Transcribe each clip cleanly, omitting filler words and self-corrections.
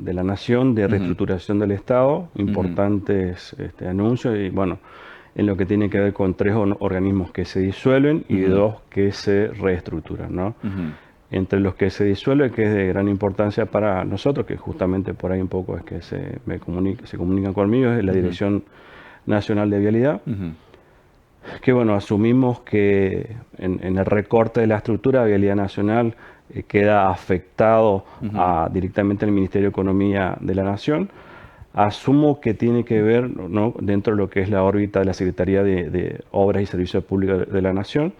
de la Nación de Ujú, reestructuración del Estado, ujú, importantes anuncios y bueno, en lo que tiene que ver con tres organismos que se disuelven y ujú, dos que se reestructuran, ¿no? ujú, Entre los que se disuelve, que es de gran importancia para nosotros, que justamente por ahí un poco es que se comunican conmigo, es la ujú, Dirección Nacional de Vialidad, ujú, que bueno, asumimos que en el recorte de la estructura de Vialidad Nacional queda afectado ujú, directamente el Ministerio de Economía de la Nación. Asumo que tiene que ver, ¿no?, dentro de lo que es la órbita de la Secretaría de Obras y Servicios Públicos de la Nación.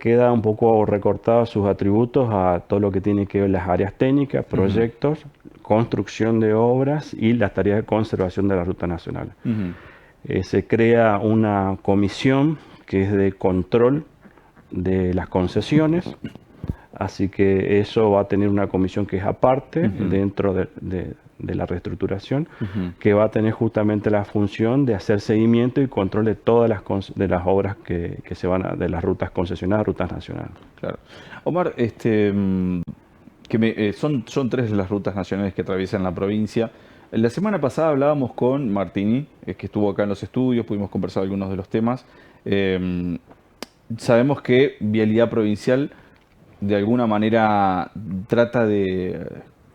Queda un poco recortado sus atributos a todo lo que tiene que ver las áreas técnicas, ujú, proyectos, construcción de obras y las tareas de conservación de la ruta nacional. ujú, Se crea una comisión que es de control de las concesiones, así que eso va a tener una comisión que es aparte ujú, dentro de la reestructuración, ujú. que va a tener justamente la función de hacer seguimiento y control de todas de las obras que se van de las rutas concesionadas, rutas nacionales. Claro. Omar, son tres las rutas nacionales que atraviesan la provincia. La semana pasada hablábamos con Martini, que estuvo acá en los estudios, pudimos conversar algunos de los temas. Eh, Sabemos que Vialidad Provincial de alguna manera trata de,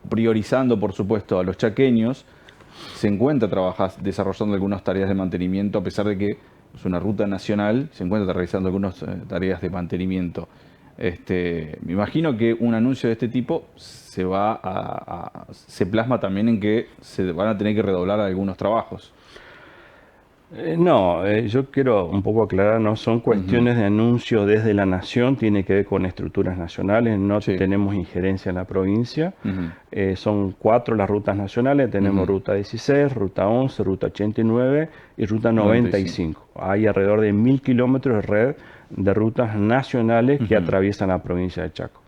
priorizando por supuesto a los chaqueños, se encuentra desarrollando algunas tareas de mantenimiento, a pesar de que es una ruta nacional, se encuentra realizando algunas tareas de mantenimiento. Me imagino que un anuncio de este tipo se plasma también en que se van a tener que redoblar algunos trabajos. No, yo quiero un poco aclarar, no son Ujú, cuestiones de anuncio desde la nación, tiene que ver con estructuras nacionales, no sí. tenemos injerencia en la provincia. Ujú, Son cuatro las rutas nacionales, tenemos ujú. ruta 16, ruta 11, ruta 89 y ruta 95. 95. Hay alrededor de 1000 kilómetros de red de rutas nacionales que Ujú, atraviesan la provincia de Chaco.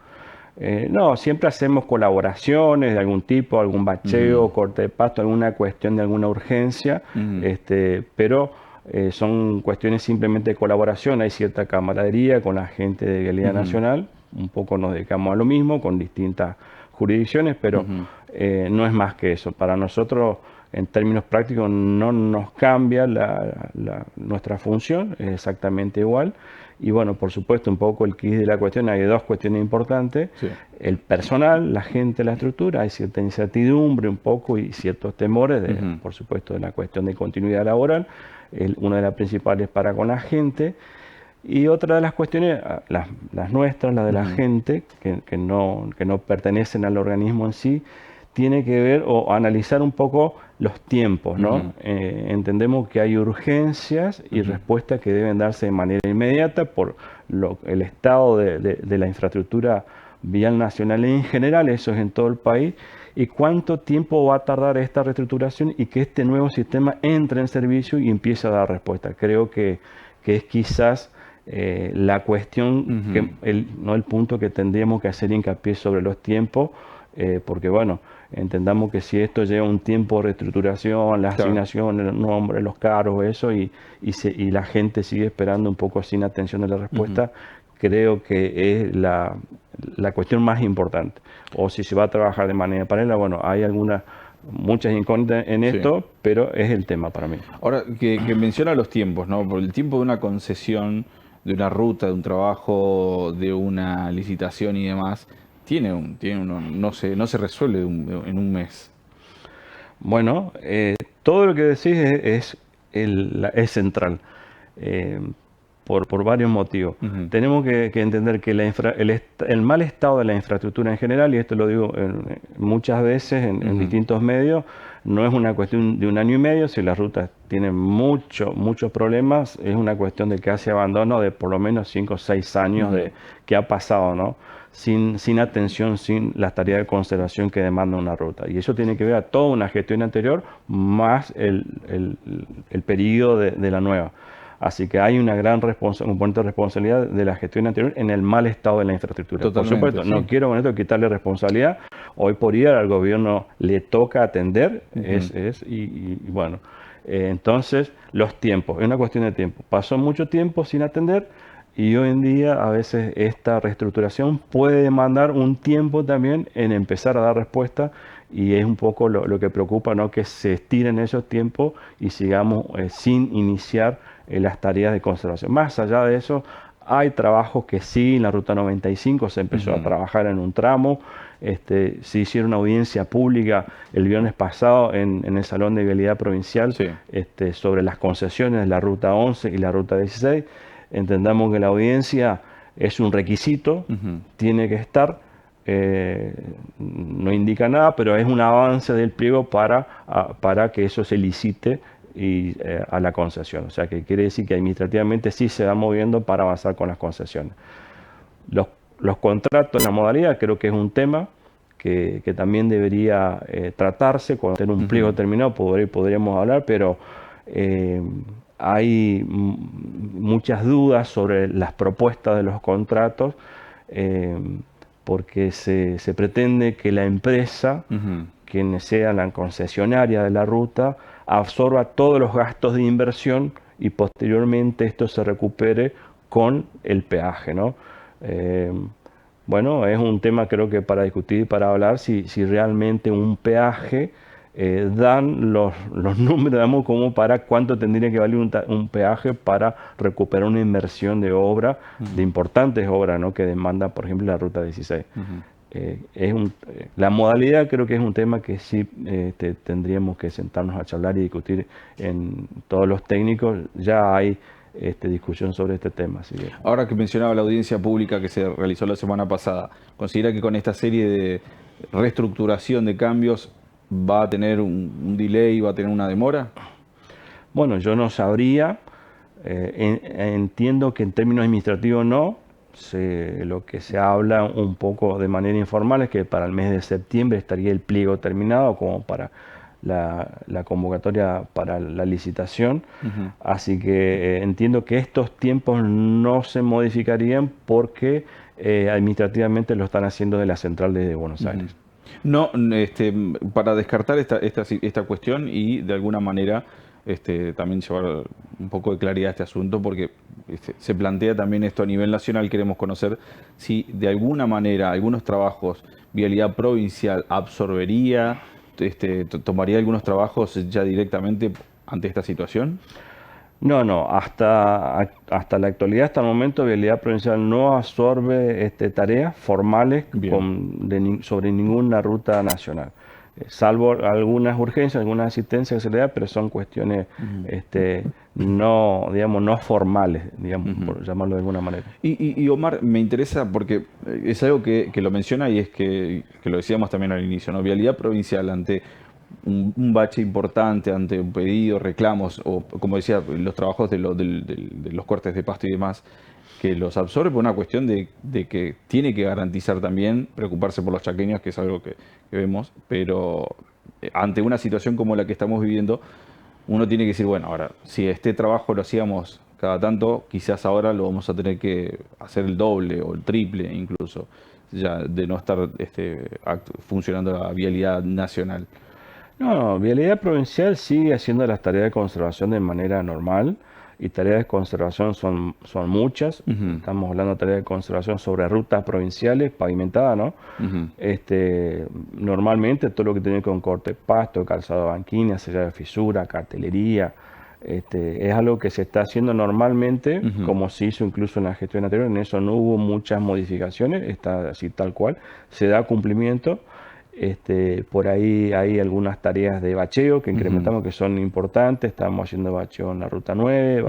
No, siempre hacemos colaboraciones de algún tipo, algún ujú, bacheo, corte de pasto, alguna cuestión de alguna urgencia, ujú, pero son cuestiones simplemente de colaboración. Hay cierta camaradería con la gente de Vialidad ujú, Nacional, un poco nos dedicamos a lo mismo con distintas jurisdicciones, pero ujú, no es más que eso. Para nosotros, en términos prácticos, no nos cambia nuestra función, es exactamente igual. Y bueno, por supuesto, un poco el quid de la cuestión, hay dos cuestiones importantes. sí. El personal, la gente, la estructura, hay cierta incertidumbre un poco y ciertos temores, Ujú, por supuesto, de la cuestión de continuidad laboral, una de las principales para con la gente. Y otra de las cuestiones, las nuestras, las de la ujú, gente, que no pertenecen al organismo en sí, tiene que ver o analizar un poco los tiempos, ¿no? ujú, Entendemos que hay urgencias y ujú, respuestas que deben darse de manera inmediata por el estado de la infraestructura vial nacional en general, eso es en todo el país, y cuánto tiempo va a tardar esta reestructuración y que este nuevo sistema entre en servicio y empiece a dar respuesta. Creo que es quizás la cuestión, ujú. no el punto que tendríamos que hacer hincapié sobre los tiempos, porque bueno, entendamos que si esto lleva un tiempo de reestructuración, la Claro. asignación, el nombre, los cargos, eso, y la gente sigue esperando un poco sin atención de la Ujú. respuesta, creo que es la cuestión más importante. O si se va a trabajar de manera paralela, bueno, hay muchas incógnitas en Sí. esto, pero es el tema para mí. Ahora, que menciona los tiempos, ¿no? Por el tiempo de una concesión, de una ruta, de un trabajo, de una licitación y demás, no se resuelve en un mes. Bueno, todo lo que decís es central, eh, por varios motivos. Ujú, Tenemos que entender que el mal estado de la infraestructura en general, y esto lo digo muchas veces en ujú, distintos medios, no es una cuestión de un año y medio, si las rutas tienen muchos problemas, es una cuestión de casi abandono de por lo menos 5 o 6 años ujú. que ha pasado, ¿no? Sin atención, sin las tareas de conservación que demanda una ruta. Y eso tiene que ver a toda una gestión anterior más el periodo de la nueva. Así que hay una gran componente de responsabilidad de la gestión anterior en el mal estado de la infraestructura. Por Totalmente, supuesto, no sí. quiero con esto quitarle responsabilidad. Hoy por día al gobierno le toca atender, Ujú, y bueno, entonces los tiempos, es una cuestión de tiempo. Pasó mucho tiempo sin atender y hoy en día a veces esta reestructuración puede demandar un tiempo también en empezar a dar respuesta y es un poco lo que preocupa, ¿no? Que se estiren esos tiempos y sigamos sin iniciar las tareas de conservación. Más allá de eso, hay trabajos que sí, en la Ruta 95 se empezó a trabajar en un tramo, se hicieron una audiencia pública el viernes pasado en el Salón de Vialidad Provincial Sí. sobre las concesiones de la Ruta 11 y la Ruta 16. Entendamos que la audiencia es un requisito, tiene que estar, no indica nada, pero es un avance del pliego para que eso se licite a la concesión. O sea, que quiere decir que administrativamente sí se va moviendo para avanzar con las concesiones. Los contratos, la modalidad, creo que es un tema que también debería tratarse. Cuando tener un pliego terminado podríamos hablar, pero hay muchas dudas sobre las propuestas de los contratos, porque se pretende que la empresa, quien sea la concesionaria de la ruta, absorba todos los gastos de inversión y posteriormente esto se recupere con el peaje, ¿no? Bueno, es un tema creo que para discutir y para hablar si realmente un peaje dan los números, digamos, como para cuánto tendría que valer un peaje para recuperar una inversión de obra, de importantes obras, ¿no? Que demanda, por ejemplo, la Ruta 16. La modalidad creo que es un tema que sí tendríamos que sentarnos a charlar y discutir en todos los técnicos. Ya hay discusión sobre este tema. Así que. Ahora que mencionaba la audiencia pública que se realizó la semana pasada, ¿considera que con esta serie de reestructuración de cambios va a tener un delay, va a tener una demora? Bueno, yo no sabría. Entiendo que en términos administrativos no. Lo que se habla un poco de manera informal es que para el mes de septiembre estaría el pliego terminado como para la convocatoria para la licitación. Así que entiendo que estos tiempos no se modificarían porque administrativamente lo están haciendo de la central de Buenos Aires. No, para descartar esta cuestión y de alguna manera también llevar un poco de claridad a este asunto, porque se plantea también esto a nivel nacional. Queremos conocer si de alguna manera algunos trabajos Vialidad Provincial absorbería, tomaría algunos trabajos ya directamente ante esta situación. No, hasta la actualidad, hasta el momento, Vialidad Provincial no absorbe tareas formales sobre ninguna ruta nacional. Salvo algunas urgencias, algunas asistencias que se le da, pero son cuestiones no, digamos, no formales, digamos, por llamarlo de alguna manera. Y Omar, me interesa porque es algo que lo menciona y es que lo decíamos también al inicio, ¿no? Vialidad Provincial ante un bache importante, ante un pedido, reclamos, o como decía, los trabajos de los cortes de pasto y demás, que los absorbe por una cuestión de que tiene que garantizar también, preocuparse por los chaqueños, que es algo que vemos, pero ante una situación como la que estamos viviendo, uno tiene que decir, bueno, ahora, si este trabajo lo hacíamos cada tanto, quizás ahora lo vamos a tener que hacer el doble o el triple incluso, ya de no estar funcionando la vialidad nacional. No, Vialidad Provincial sigue haciendo las tareas de conservación de manera normal, y tareas de conservación son muchas. Estamos hablando de tareas de conservación sobre rutas provinciales pavimentadas, ¿no? Normalmente todo lo que tiene con corte de pasto, calzado de banquina, sellado de fisura, cartelería, es algo que se está haciendo normalmente, como se hizo incluso en la gestión anterior. En eso no hubo muchas modificaciones, está así tal cual, se da cumplimiento. Por ahí hay algunas tareas de bacheo que incrementamos, que son importantes. Estamos haciendo bacheo en la ruta 9,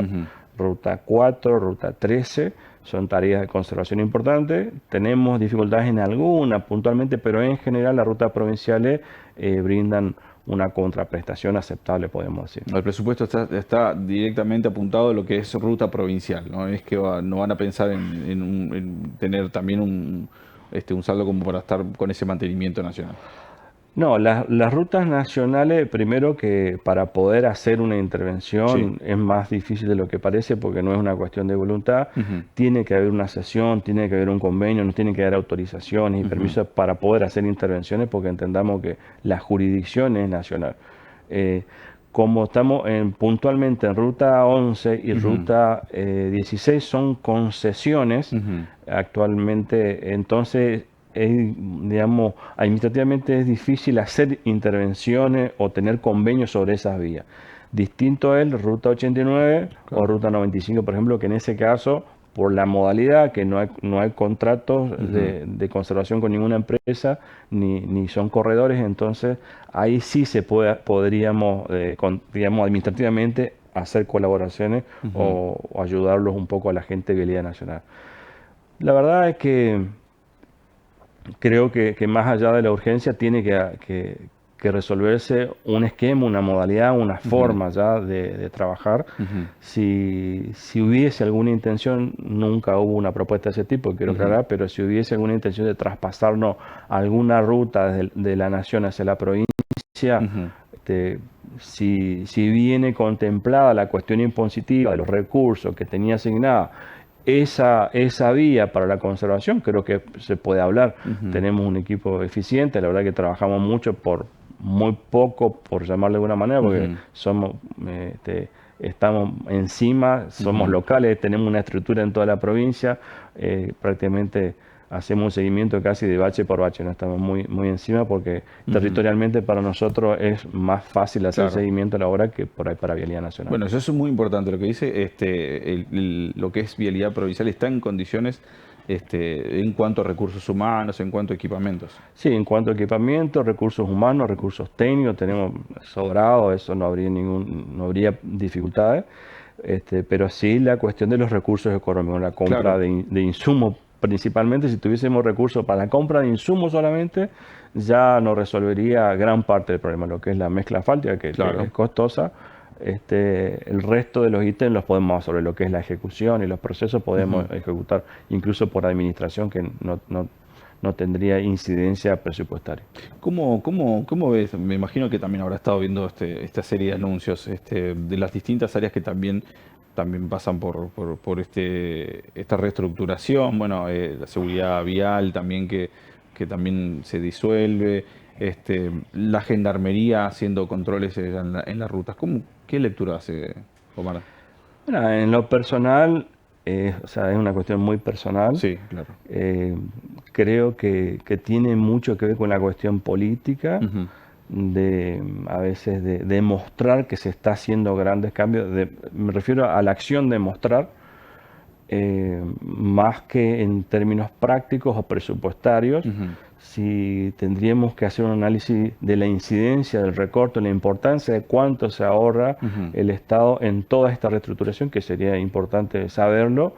ruta 4, ruta 13. Son tareas de conservación importantes. Tenemos dificultades en alguna puntualmente, pero en general las rutas provinciales brindan una contraprestación aceptable, podemos decir. El presupuesto está directamente apuntado a lo que es ruta provincial, no es que no van a pensar en tener también un saldo como para estar con ese mantenimiento nacional. No, las rutas nacionales, primero que para poder hacer una intervención es más difícil de lo que parece, porque no es una cuestión de voluntad. Tiene que haber una sesión, tiene que haber un convenio, nos tienen que dar autorizaciones y permisos para poder hacer intervenciones, porque entendamos que la jurisdicción es nacional. Como estamos puntualmente en ruta 11 y ruta 16 son concesiones actualmente, entonces digamos, administrativamente es difícil hacer intervenciones o tener convenios sobre esas vías. Distinto es Ruta 89 o Ruta 95, por ejemplo, que en ese caso, por la modalidad, que no hay contratos de conservación con ninguna empresa, ni son corredores, entonces ahí sí podríamos, digamos, administrativamente hacer colaboraciones o ayudarlos un poco a la gente de Vialidad Nacional. La verdad es que creo que más allá de la urgencia tiene que resolverse un esquema, una modalidad, una forma ya de trabajar. Si hubiese alguna intención, nunca hubo una propuesta de ese tipo, quiero aclarar, pero si hubiese alguna intención de traspasarnos alguna ruta de la nación hacia la provincia, si viene contemplada la cuestión impositiva de los recursos que tenía asignada esa vía para la conservación, creo que se puede hablar. Tenemos un equipo eficiente, la verdad que trabajamos mucho por muy poco, por llamarlo de alguna manera, porque estamos encima, somos locales, tenemos una estructura en toda la provincia, prácticamente hacemos un seguimiento casi de bache por bache, no estamos muy encima porque territorialmente para nosotros es más fácil hacer seguimiento a la obra que por ahí para Vialidad Nacional. Bueno, eso es muy importante lo que dice, lo que es Vialidad Provincial está en condiciones en cuanto a recursos humanos, en cuanto a equipamientos. Sí, en cuanto a equipamiento, recursos humanos, recursos técnicos, tenemos sobrado, eso no habría dificultades, pero sí la cuestión de los recursos económicos, la compra de insumos. Principalmente si tuviésemos recursos para la compra de insumos solamente, ya nos resolvería gran parte del problema, lo que es la mezcla asfáltica, que es costosa. El resto de los ítems los podemos, sobre lo que es la ejecución y los procesos, podemos ejecutar incluso por administración, que no tendría incidencia presupuestaria. ¿Cómo ves? Me imagino que también habrá estado viendo esta serie de anuncios de las distintas áreas que también pasan por esta reestructuración, bueno, la seguridad vial también que también se disuelve, la gendarmería haciendo controles en las rutas. ¿Qué lectura hace, Omar? Bueno, en lo personal, o sea, es una cuestión muy personal. Sí, claro. Creo que tiene mucho que ver con la cuestión política. A veces de demostrar que se está haciendo grandes cambios, me refiero a la acción de mostrar, más que en términos prácticos o presupuestarios. Si tendríamos que hacer un análisis de la incidencia del recorte, la importancia de cuánto se ahorra el Estado en toda esta reestructuración, que sería importante saberlo.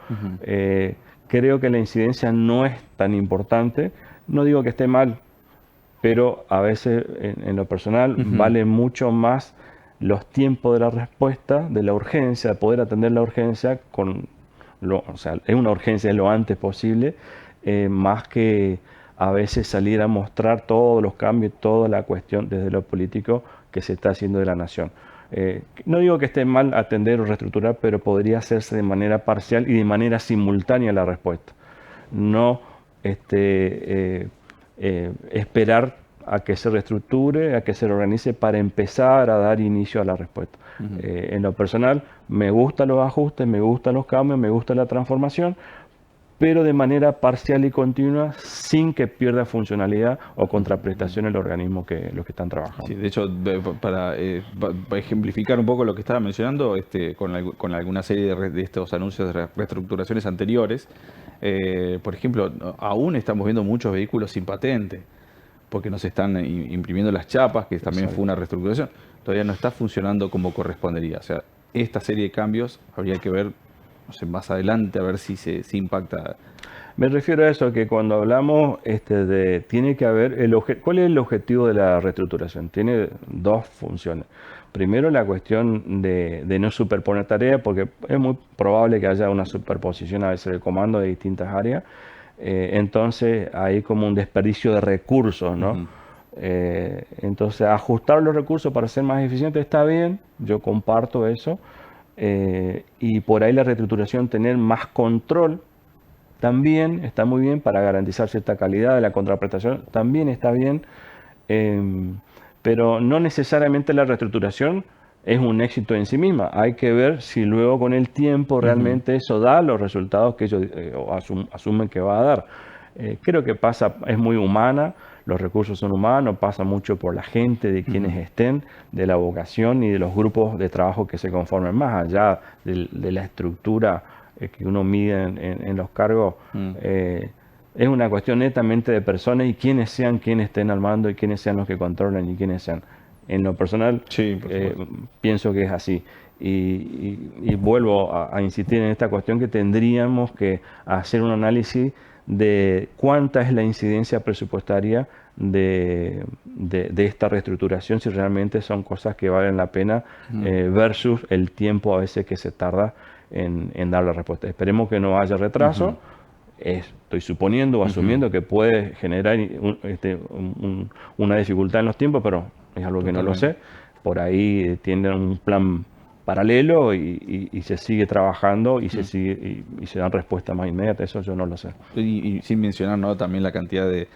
Creo que la incidencia no es tan importante, no digo que esté mal, pero a veces en lo personal vale mucho más los tiempos de la respuesta, de la urgencia, de poder atender la urgencia o sea, es una urgencia lo antes posible, más que a veces salir a mostrar todos los cambios, toda la cuestión desde lo político que se está haciendo de la nación. No digo que esté mal atender o reestructurar, pero podría hacerse de manera parcial y de manera simultánea la respuesta. No esperar a que se reestructure, a que se reorganice para empezar a dar inicio a la respuesta. En lo personal, me gustan los ajustes, me gustan los cambios, me gusta la transformación, pero de manera parcial y continua, sin que pierda funcionalidad o contraprestación el organismo los que están trabajando. Sí, de hecho, para ejemplificar un poco lo que estaba mencionando, con alguna serie de estos anuncios de reestructuraciones anteriores, por ejemplo, aún estamos viendo muchos vehículos sin patente, porque nos están imprimiendo las chapas, que también fue una reestructuración. Todavía no está funcionando como correspondería. O sea, esta serie de cambios habría que ver, no sé, más adelante a ver si se impacta. Me refiero a eso, que cuando hablamos tiene que haber, ¿cuál es el objetivo de la reestructuración? Tiene dos funciones. Primero, la cuestión de no superponer tareas, porque es muy probable que haya una superposición a veces de comando de distintas áreas. Entonces hay como un desperdicio de recursos, ¿no? Entonces ajustar los recursos para ser más eficientes está bien, yo comparto eso, y por ahí la reestructuración, tener más control, también está muy bien para garantizar cierta calidad de la contraprestación, también está bien, pero no necesariamente la reestructuración es un éxito en sí misma. Hay que ver si luego con el tiempo realmente eso da los resultados que ellos asumen que va a dar. Creo que es muy humana, los recursos son humanos, pasa mucho por la gente, de quienes estén, de la vocación y de los grupos de trabajo que se conformen, más allá de la estructura que uno mide en los cargos. Es una cuestión netamente de personas y quienes sean quienes estén al mando y quienes sean los que controlan y quienes sean. En lo personal, Sí, por supuesto. pienso que es así. Y vuelvo a insistir en esta cuestión que tendríamos que hacer un análisis de cuánta es la incidencia presupuestaria de esta reestructuración, si realmente son cosas que valen la pena versus el tiempo a veces que se tarda en dar la respuesta. Esperemos que no haya retraso. Estoy suponiendo o asumiendo que puede generar una dificultad en los tiempos, pero es algo que no lo sé. Por ahí tienen un plan paralelo y se sigue trabajando y se dan respuestas más inmediatas. Eso yo no lo sé. Y sin mencionar, ¿no?, también la cantidad de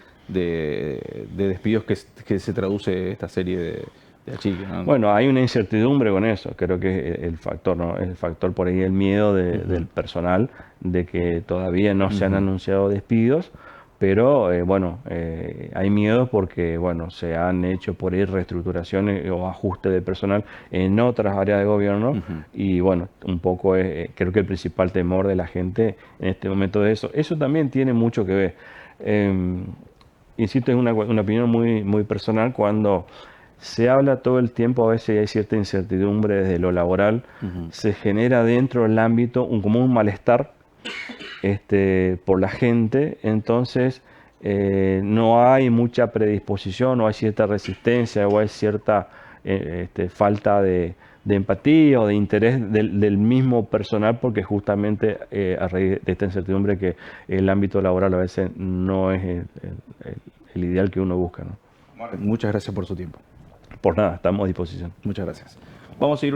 despidos que se traduce esta serie de achiques, ¿no? Bueno, hay una incertidumbre con eso. Creo que el factor, ¿no? El factor por ahí, el miedo del personal de que todavía no se han anunciado despidos. Pero hay miedo porque se han hecho por ahí reestructuraciones o ajustes de personal en otras áreas de gobierno y un poco creo que el principal temor de la gente en este momento de eso. Eso también tiene mucho que ver. Insisto, es una opinión muy, muy personal. Cuando se habla todo el tiempo, a veces hay cierta incertidumbre desde lo laboral, se genera dentro del ámbito como un malestar por la gente, entonces no hay mucha predisposición, o hay cierta resistencia, o hay cierta falta de empatía o de interés del mismo personal, porque justamente a raíz de esta incertidumbre que el ámbito laboral a veces no es el ideal que uno busca, ¿no? Muchas gracias por su tiempo. Por nada, estamos a disposición. Muchas gracias. Vamos a ir